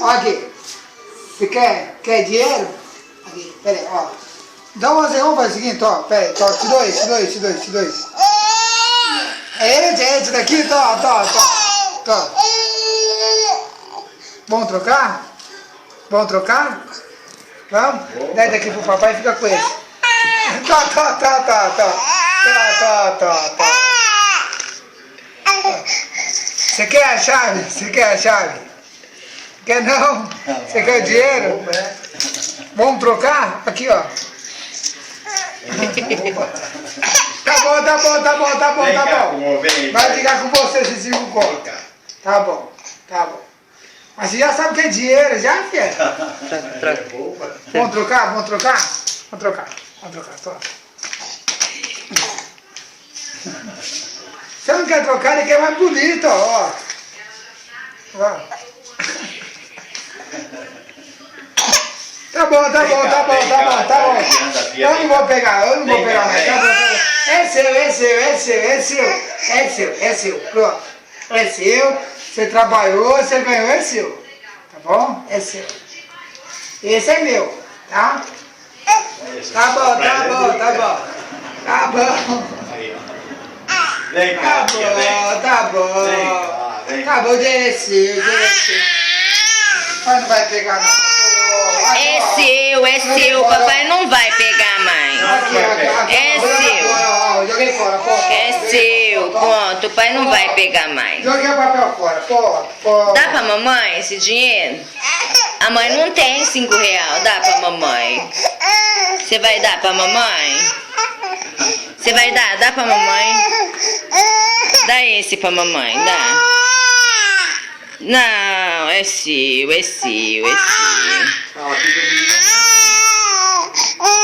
Ó, aqui. Você quer dinheiro? Aqui, pera aí, ó. Então vamos fazer o seguinte, ó. Pera aí, te dou esse. É esse daqui, tó. Vamos trocar? Vamos? Dá daqui pro papai e fica com esse. Tá. Você quer a chave? Quer não? Você quer o dinheiro? Vamos trocar? Aqui, ó. Tá bom. Vai ficar com você, se 5 conto. Tá bom. Mas você já sabe o que é dinheiro, já, filha? Vamos trocar? Tô. Você não quer trocar, ele quer mais bonito, ó. Tá bom. Eu não vou pegar mais. Tá bom. É seu. Pronto. É seu. Você trabalhou, você ganhou, é seu. Tá bom? É seu. Esse é meu, tá? Tá bom. Vem cá, Tá bom, dinheiro é seu. Mas não vai pegar não. É seu, papai não vai pegar mais. É seu. Joguei fora. É seu, ponto, o pai não vai pegar mais. Joguei o papel fora, pô. Dá pra mamãe esse dinheiro? A mãe não tem 5 reais, dá pra mamãe. Você vai dar pra mamãe? Você vai dá pra mamãe? Dá esse pra mamãe, dá. Não, é seu.